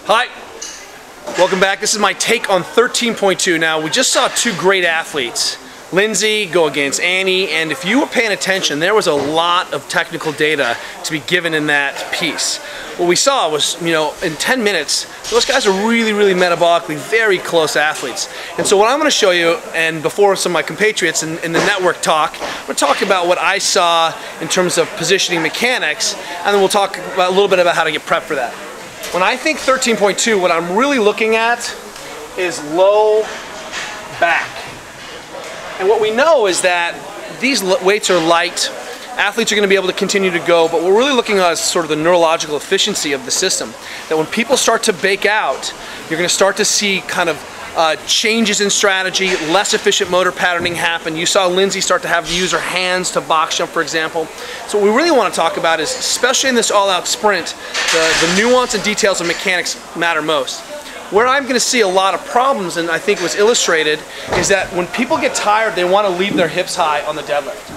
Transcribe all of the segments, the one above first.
Hi, welcome back. This is my take on 13.2. Now, we just saw two great athletes, Lindsay go against Annie, and if you were paying attention, there was a lot of technical data to be given in that piece. What we saw was, in 10 minutes, those guys are really metabolically very close athletes. And so what I'm going to show you, and before some of my compatriots in the network talk, we're talking about what I saw in terms of positioning mechanics, and then we'll talk about a little bit about how to get prepped for that. When I think 13.2, what I'm really looking at is low back. And what we know is that these weights are light. Athletes are going to be able to continue to go, but what we're really looking at is sort of the neurological efficiency of the system. That when people start to bake out, you're going to start to see kind of changes in strategy, less efficient motor patterning happen. You saw Lindsay start to have to use her hands to box jump, for example. So what we really want to talk about is, especially in this all-out sprint, the nuance and details of mechanics matter most. Where I'm going to see a lot of problems, and I think was illustrated, is that when people get tired, they want to leave their hips high on the deadlift.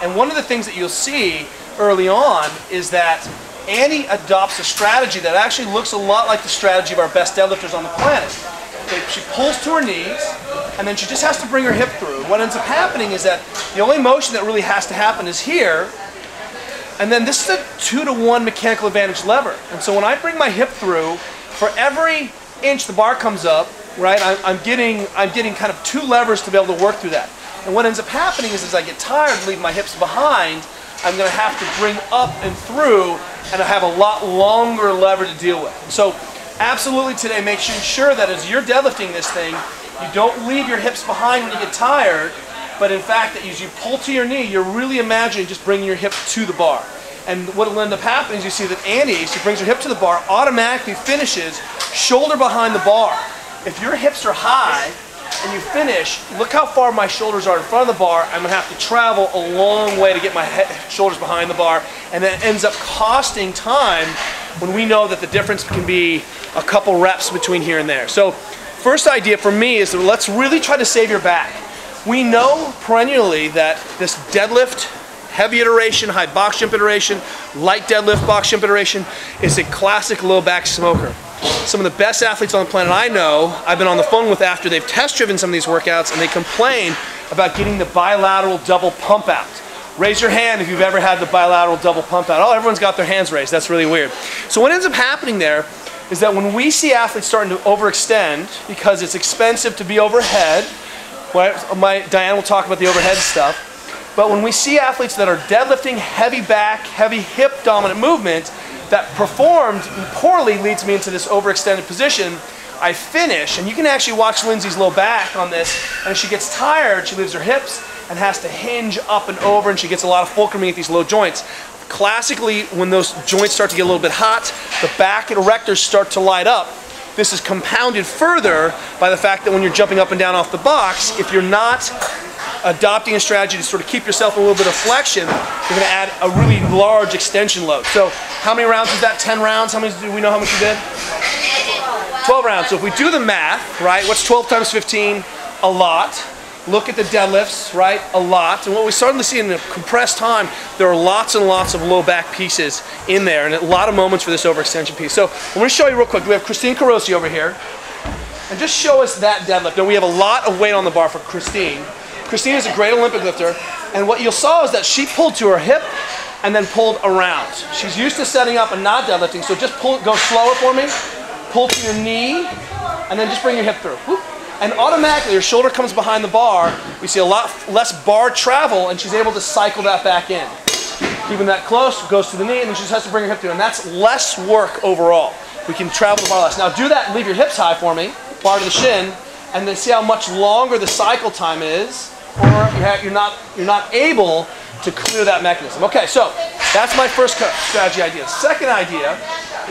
And one of the things that you'll see early on is that Annie adopts a strategy that actually looks a lot like the strategy of our best deadlifters on the planet. She pulls to her knees, and then she just has to bring her hip through. What ends up happening is that the only motion that really has to happen is here, and then this is a 2-to-1 mechanical advantage lever. And so when I bring my hip through, for every inch the bar comes up, right, I'm getting kind of 2 levers to be able to work through that. And what ends up happening is as I get tired and leave my hips behind, I'm going to have to bring up and through, and I have a lot longer lever to deal with. So absolutely today, make sure that as you're deadlifting this thing, you don't leave your hips behind when you get tired, but in fact that as you pull to your knee, you're really imagining just bringing your hip to the bar. And what will end up happening is you see that Annie, she brings her hip to the bar, automatically finishes shoulder behind the bar. If your hips are high and you finish, look how far my shoulders are in front of the bar. I'm going to have to travel a long way to get my shoulders behind the bar, and that ends up costing time when we know that the difference can be a couple reps between here and there. So first idea for me is that let's really try to save your back. We know perennially that this deadlift, heavy iteration, high box jump iteration, light deadlift, box jump iteration is a classic low back smoker. Some of the best athletes on the planet I know, I've been on the phone with after they've test driven some of these workouts, and they complain about getting the bilateral double pump out. Raise your hand if you've ever had the bilateral double pump out. Oh, everyone's got their hands raised. That's really weird. So what ends up happening there is that when we see athletes starting to overextend because it's expensive to be overhead, Diane will talk about the overhead stuff, but when we see athletes that are deadlifting heavy back, heavy hip dominant movement that performed poorly leads me into this overextended position, I finish, and you can actually watch Lindsay's low back on this, and as she gets tired, she leaves her hips and has to hinge up and over, and she gets a lot of fulcruming at these low joints. Classically, when those joints start to get a little bit hot, the back and erectors start to light up. This is compounded further by the fact that when you're jumping up and down off the box, if you're not adopting a strategy to sort of keep yourself a little bit of flexion, you're going to add a really large extension load. So how many rounds is that? 10 rounds? How many do we know how much you did? 12 rounds. So if we do the math, right, what's 12 times 15? A lot. Look at the deadlifts, right? A lot. And what we started to see in a compressed time, there are lots and lots of low back pieces in there, and a lot of moments for this overextension piece. So I'm going to show you real quick. We have Christine Carosi over here, and just show us that deadlift. Now we have a lot of weight on the bar for Christine. Christine is a great Olympic lifter, and what you saw is that she pulled to her hip and then pulled around. She's used to setting up and not deadlifting, so just go slower for me. Pull to your knee, and then just bring your hip through. Whoop. And automatically your shoulder comes behind the bar. We see a lot less bar travel, and she's able to cycle that back in. Keeping that close, goes to the knee, and then she just has to bring her hip through, and that's less work overall. We can travel the bar less. Now do that and leave your hips high for me, bar to the shin, and then see how much longer the cycle time is, or you're not able to clear that mechanism. Okay, so that's my first strategy idea. Second idea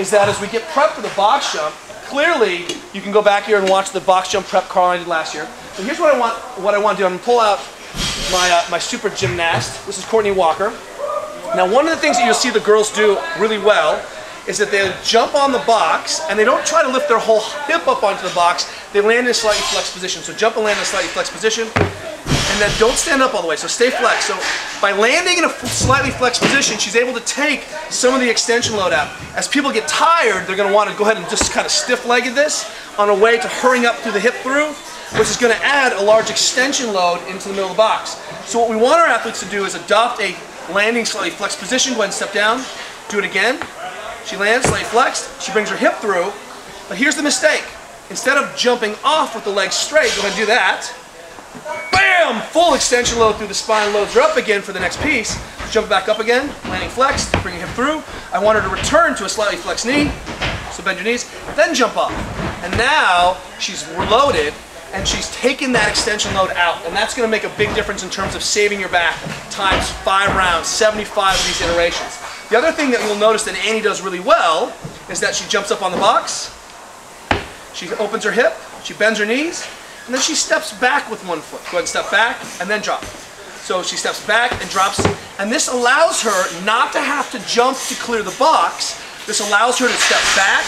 is that as we get prepped for the box jump, clearly you can go back here and watch the box jump prep Carl and I did last year. But here's what I want to do. I'm going to pull out my super gymnast. This is Courtney Walker. Now one of the things that you'll see the girls do really well is that they jump on the box, and they don't try to lift their whole hip up onto the box. They land in a slightly flexed position. So jump and land in a slightly flexed position. And then don't stand up all the way, so stay flexed. So by landing in a slightly flexed position, she's able to take some of the extension load out. As people get tired, they're gonna wanna go ahead and just kind of stiff-legged this on a way to hurrying up through the hip through, which is gonna add a large extension load into the middle of the box. So what we want our athletes to do is adopt a landing slightly flexed position. Go ahead and step down, do it again. She lands, slightly flexed, she brings her hip through, but here's the mistake. Instead of jumping off with the legs straight, go ahead and do that. Bam! Full extension load through the spine, loads her up again for the next piece. Jump back up again, landing flexed, bring your hip through. I want her to return to a slightly flexed knee, so bend your knees, then jump up. And now she's reloaded and she's taken that extension load out, and that's gonna make a big difference in terms of saving your back times 5 rounds, 75 of these iterations. The other thing that you'll notice that Annie does really well is that she jumps up on the box, she opens her hip, she bends her knees, and then she steps back with one foot. Go ahead and step back and then drop. So she steps back and drops, and this allows her not to have to jump to clear the box. This allows her to step back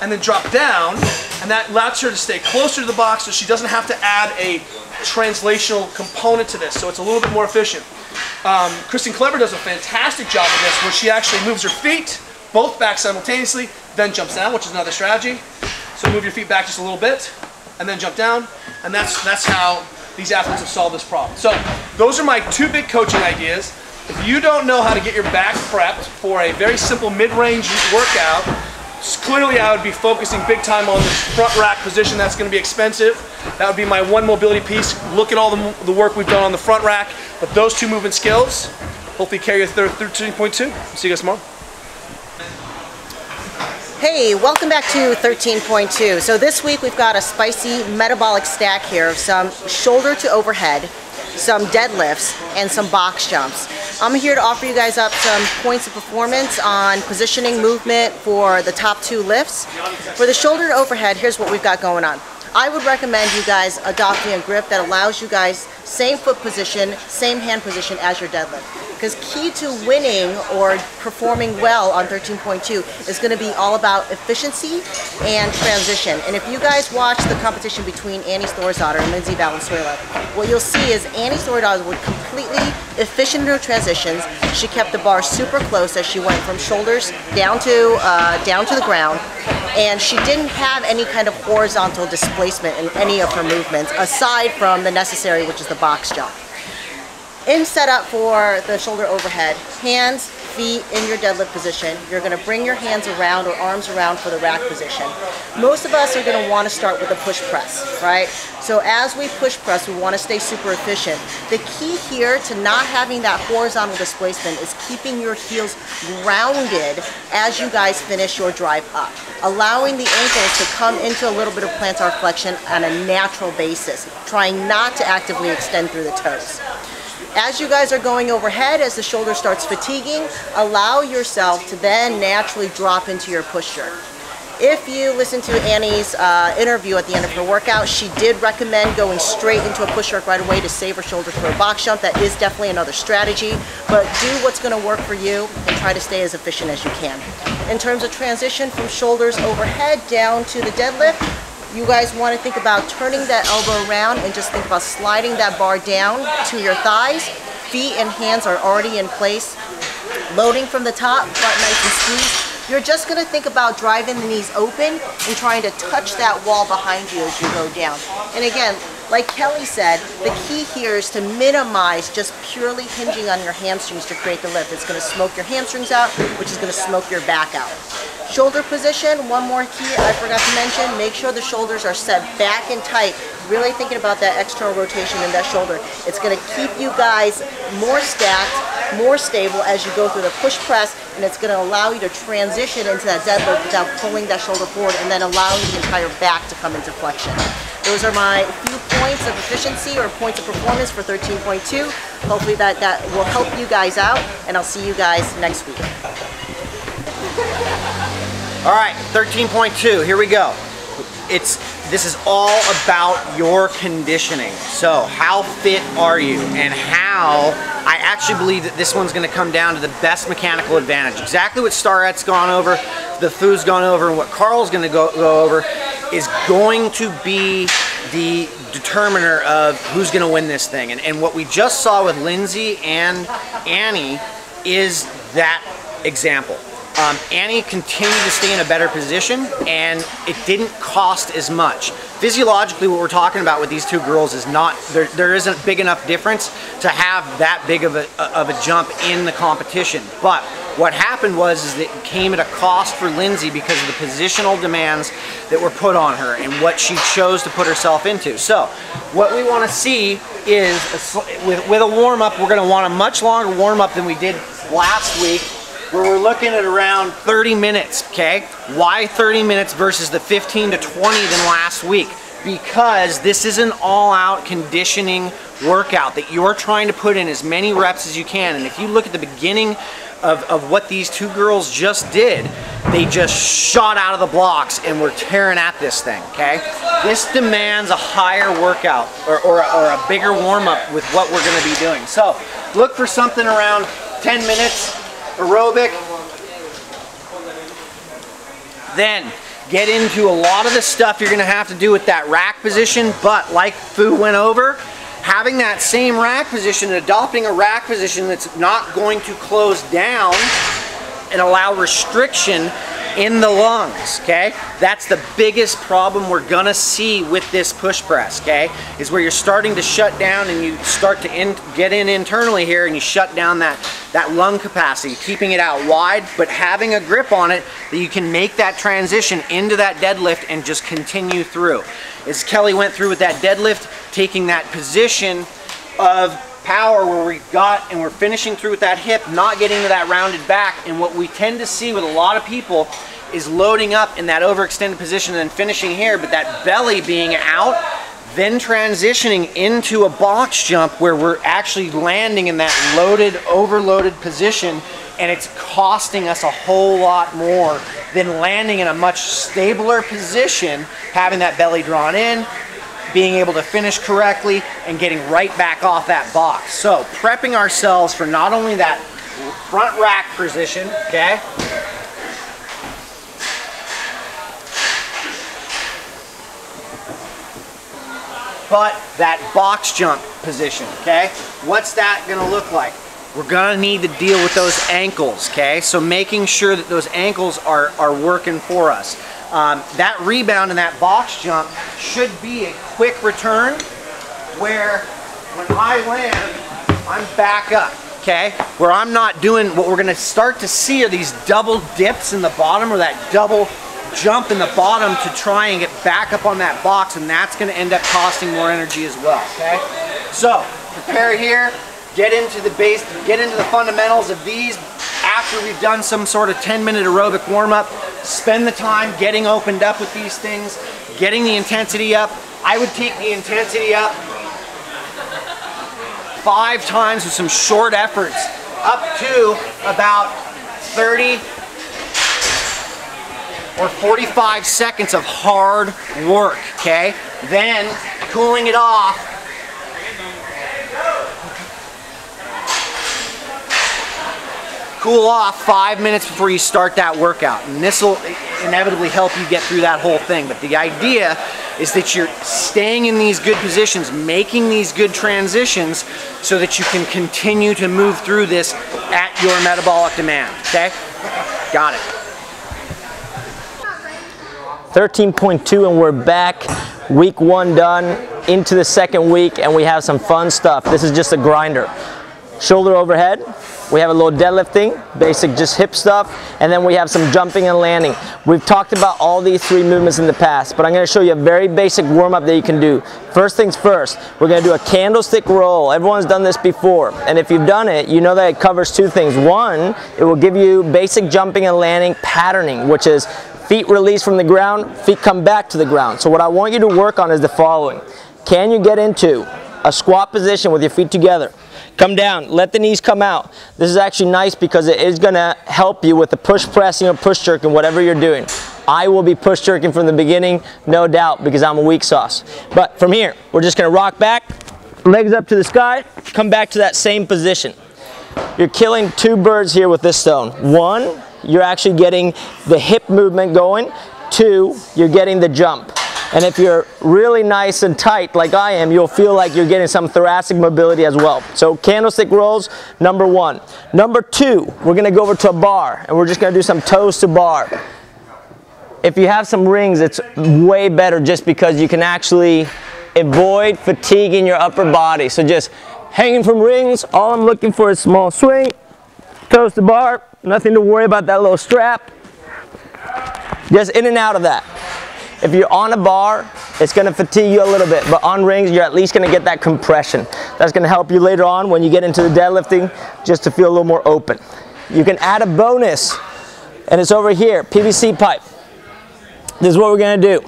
and then drop down, and that allows her to stay closer to the box so she doesn't have to add a translational component to this, so it's a little bit more efficient. Kristen Clever does a fantastic job of this, where she actually moves her feet both back simultaneously, then jumps down, which is another strategy. So move your feet back just a little bit, and then jump down, and that's how these athletes have solved this problem. So those are my 2 big coaching ideas. If you don't know how to get your back prepped for a very simple mid-range workout, clearly I would be focusing big time on this front rack position. That's going to be expensive. That would be my one mobility piece. Look at all the work we've done on the front rack, but those 2 movement skills hopefully carry you through 13.2. See you guys tomorrow. Hey, welcome back to 13.2. So this week we've got a spicy metabolic stack here of some shoulder to overhead, some deadlifts, and some box jumps. I'm here to offer you guys up some points of performance on positioning movement for the top 2 lifts. For the shoulder to overhead, here's what we've got going on. I would recommend you guys adopting a grip that allows you guys same foot position, same hand position as your deadlift. Because key to winning or performing well on 13.2 is going to be all about efficiency and transition. And if you guys watch the competition between Annie Thorisdottir and Lindsay Valenzuela, what you'll see is Annie Thorisdottir was completely efficient in her transitions. She kept the bar super close as she went from shoulders down to the ground. And she didn't have any kind of horizontal displacement in any of her movements, aside from the necessary, which is the box jump. In setup for the shoulder overhead, hands, feet in your deadlift position. You're going to bring your hands around or arms around for the rack position. Most of us are going to want to start with a push press, right? So as we push press, we want to stay super efficient. The key here to not having that horizontal displacement is keeping your heels grounded as you guys finish your drive up, allowing the ankles to come into a little bit of plantar flexion on a natural basis, trying not to actively extend through the toes. As you guys are going overhead, as the shoulder starts fatiguing, allow yourself to then naturally drop into your push jerk. If you listen to Annie's interview at the end of her workout, she did recommend going straight into a push jerk right away to save her shoulders for a box jump. That is definitely another strategy, but do what's going to work for you and try to stay as efficient as you can. In terms of transition from shoulders overhead down to the deadlift, you guys want to think about turning that elbow around and just think about sliding that bar down to your thighs. Feet and hands are already in place. Loading from the top, front nice and squeezed. You're just going to think about driving the knees open and trying to touch that wall behind you as you go down. And again, like Kelly said, the key here is to minimize just purely hinging on your hamstrings to create the lift. It's going to smoke your hamstrings out, which is going to smoke your back out. Shoulder position, one more key I forgot to mention, make sure the shoulders are set back and tight. Really thinking about that external rotation in that shoulder. It's going to keep you guys more stacked, more stable as you go through the push press, and it's going to allow you to transition into that deadlift without pulling that shoulder forward and then allowing the entire back to come into flexion. Those are my few points of efficiency or points of performance for 13.2. Hopefully that will help you guys out, and I'll see you guys next week. All right, 13.2, here we go. This is all about your conditioning. So how fit are you, and how I actually believe that this one's going to come down to the best mechanical advantage. Exactly what Starrett's gone over, the Foo's gone over, and what Carl's going to go over is going to be the determiner of who's going to win this thing. And what we just saw with Lindsay and Annie is that example. Annie continued to stay in a better position, and it didn't cost as much. Physiologically, what we're talking about with these two girls is not, there isn't a big enough difference to have that big of a jump in the competition. But what happened was is that it came at a cost for Lindsay because of the positional demands that were put on her and what she chose to put herself into. So what we want to see is, with a warm-up, we're going to want a much longer warm-up than we did last week, where we're looking at around 30 minutes, okay? Why 30 minutes versus the 15 to 20 than last week? Because this is an all-out conditioning workout that you're trying to put in as many reps as you can. And if you look at the beginning of what these two girls just did, they just shot out of the blocks and were tearing at this thing, okay? This demands a higher workout or a bigger warm-up with what we're gonna be doing. So look for something around 10 minutes, aerobic. Then get into a lot of the stuff you're gonna have to do with that rack position, but like Fu went over, having that same rack position and adopting a rack position that's not going to close down and allow restriction in the lungs, okay? That's the biggest problem we're gonna see with this push press, okay? Is where you're starting to shut down and you start to get in internally here and you shut down that lung capacity, keeping it out wide, but having a grip on it that you can make that transition into that deadlift and just continue through. As Kelly went through with that deadlift, taking that position of power where we got and we're finishing through with that hip, not getting to that rounded back. And what we tend to see with a lot of people is loading up in that overextended position and then finishing here, but that belly being out, then transitioning into a box jump where we're actually landing in that loaded, overloaded position, and it's costing us a whole lot more than landing in a much stabler position, having that belly drawn in, being able to finish correctly, and getting right back off that box. So prepping ourselves for not only that front rack position, okay? But that box jump position, okay? What's that gonna look like? We're gonna need to deal with those ankles, okay? So making sure that those ankles are working for us. That rebound and that box jump should be a quick return where when I land, I'm back up, okay? Where I'm not doing, what we're gonna start to see are these double dips in the bottom or that double jump in the bottom to try and get back up on that box, and that's gonna end up costing more energy as well, okay? So prepare here, get into the base, get into the fundamentals of these. After we've done some sort of 10-minute aerobic warm-up, spend the time getting opened up with these things, getting the intensity up. I would take the intensity up 5 times with some short efforts, up to about 30 or 45 seconds of hard work, okay? Then cooling it off. Cool off 5 minutes before you start that workout, and this will inevitably help you get through that whole thing. But the idea is that you're staying in these good positions, making these good transitions so that you can continue to move through this at your metabolic demand, okay? Got it. 13.2 and we're back. Week 1 done, into the second week, and we have some fun stuff. This is just a grinder. Shoulder overhead. We have a little deadlifting, basic just hip stuff, and then we have some jumping and landing. We've talked about all these 3 movements in the past, but I'm going to show you a very basic warm-up that you can do. First things first, we're going to do a candlestick roll. Everyone's done this before, and if you've done it, you know that it covers 2 things. One, it will give you basic jumping and landing patterning, which is feet release from the ground, feet come back to the ground. So what I want you to work on is the following. Can you get into a squat position with your feet together? Come down, let the knees come out. This is actually nice because it is gonna help you with the push pressing or push jerking, whatever you're doing. I will be push jerking from the beginning, no doubt, because I'm a weak sauce. But from here, we're just gonna rock back, legs up to the sky, come back to that same position. You're killing 2 birds here with this stone. 1, you're actually getting the hip movement going. 2, you're getting the jump. And if you're really nice and tight like I am, you'll feel like you're getting some thoracic mobility as well. So candlestick rolls, number 1. Number 2, we're gonna go over to a bar and we're just gonna do some toes to bar. If you have some rings, it's way better just because you can actually avoid fatiguing your upper body. So just hanging from rings, all I'm looking for is small swing, toes to bar, nothing to worry about that little strap. Just in and out of that. If you're on a bar, it's going to fatigue you a little bit, but on rings, you're at least going to get that compression. That's going to help you later on when you get into the deadlifting, just to feel a little more open. You can add a bonus, and it's over here, PVC pipe. This is what we're going to do.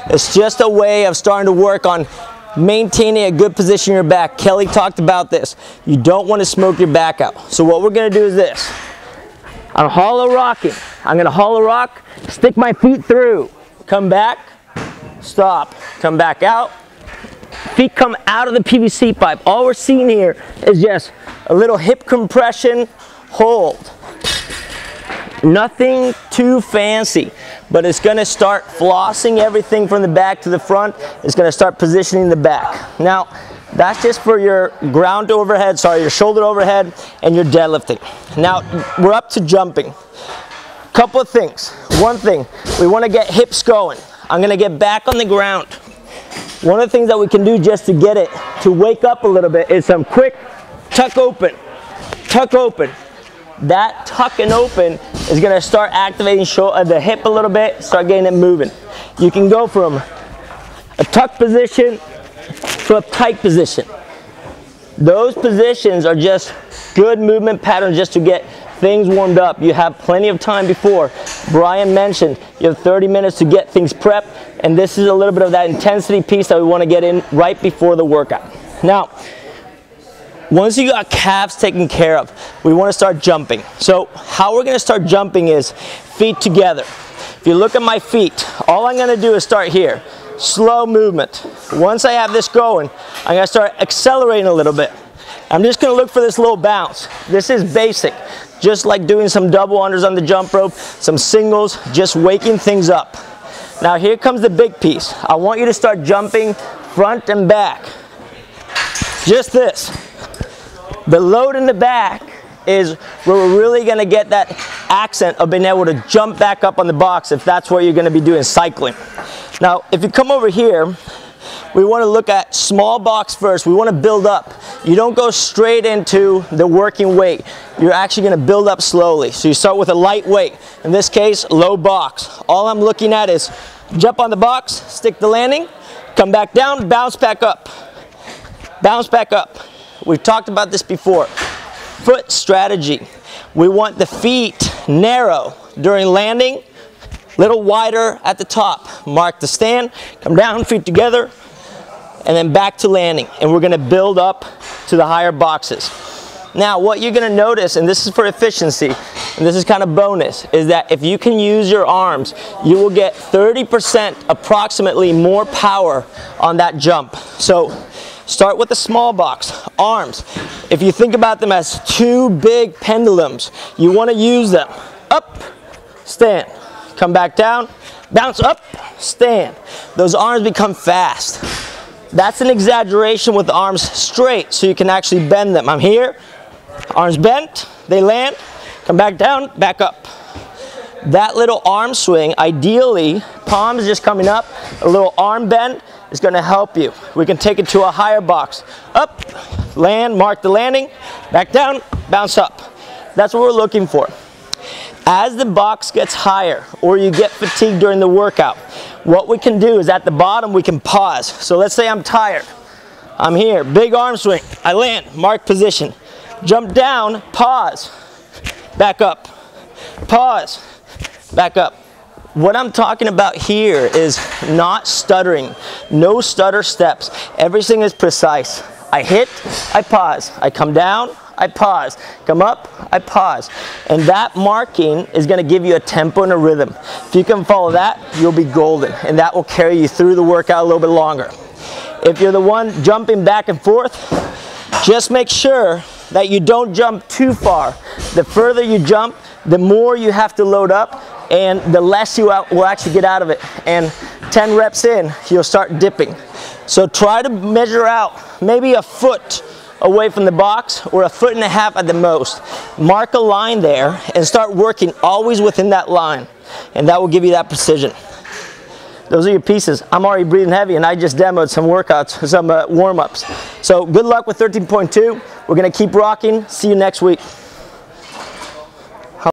It's just a way of starting to work on maintaining a good position in your back. Kelly talked about this. You don't want to smoke your back out. So what we're going to do is this. I'm hollow rocking. I'm going to hollow rock, stick my feet through. Come back, stop, come back out. Feet come out of the PVC pipe. All we're seeing here is just a little hip compression, hold. Nothing too fancy, but it's gonna start flossing everything from the back to the front. It's gonna start positioning the back. Now, that's just for your ground overhead, your shoulder overhead and your deadlifting. Now, we're up to jumping. Couple of things. One thing, we want to get hips going. I'm going to get back on the ground. One of the things that we can do just to get it to wake up a little bit is some quick tuck open. Tuck open. That tuck and open is going to start activating the hip a little bit, start getting it moving. You can go from a tuck position to a tight position. Those positions are just good movement patterns just to get things warmed up. You have plenty of time before. Brian mentioned you have 30 minutes to get things prepped, and this is a little bit of that intensity piece that we want to get in right before the workout. Now, once you got calves taken care of, we want to start jumping. So how we're going to start jumping is feet together. If you look at my feet, all I'm going to do is start here. Slow movement. Once I have this going, I'm going to start accelerating a little bit. I'm just going to look for this little bounce. This is basic. Just like doing some double unders on the jump rope, some singles, just waking things up. Now here comes the big piece. I want you to start jumping front and back. Just this. The load in the back is where we're really going to get that accent of being able to jump back up on the box if that's what you're going to be doing, cycling. Now if you come over here, we want to look at small box first. We want to build up. You don't go straight into the working weight. You're actually going to build up slowly. So you start with a light weight. In this case, low box. All I'm looking at is jump on the box, stick the landing, come back down, bounce back up. Bounce back up. We've talked about this before. Foot strategy. We want the feet narrow during landing, little wider at the top. Mark the stand, come down, feet together, and then back to landing. And we're going to build up to the higher boxes. Now what you're going to notice, and this is for efficiency, and this is kind of bonus, is that if you can use your arms, you will get 30% approximately more power on that jump. So start with the small box, arms. If you think about them as two big pendulums, you want to use them. Up, stand, come back down, bounce up, stand. Those arms become fast. That's an exaggeration with the arms straight, so you can actually bend them. I'm here, arms bent, they land, come back down, back up. That little arm swing, ideally, palms just coming up, a little arm bend is going to help you. We can take it to a higher box. Up, land, mark the landing, back down, bounce up. That's what we're looking for. As the box gets higher or you get fatigued during the workout, what we can do is at the bottom we can pause. So let's say I'm tired. I'm here, big arm swing. I land, mark position. Jump down, pause, back up. Pause, back up. What I'm talking about here is not stuttering. No stutter steps. Everything is precise. I hit, I pause. I come down, I pause. Come up, I pause. And that marking is going to give you a tempo and a rhythm. If you can follow that, you'll be golden. And that will carry you through the workout a little bit longer. If you're the one jumping back and forth, just make sure that you don't jump too far. The further you jump, the more you have to load up, and the less you will actually get out of it. And 10 reps in, you'll start dipping. So try to measure out maybe a foot away from the box or a foot and a half at the most. Mark a line there and start working always within that line, and that will give you that precision. Those are your pieces. I'm already breathing heavy and I just demoed some workouts, some warm-ups. So good luck with 13.2. We're gonna keep rocking. See you next week.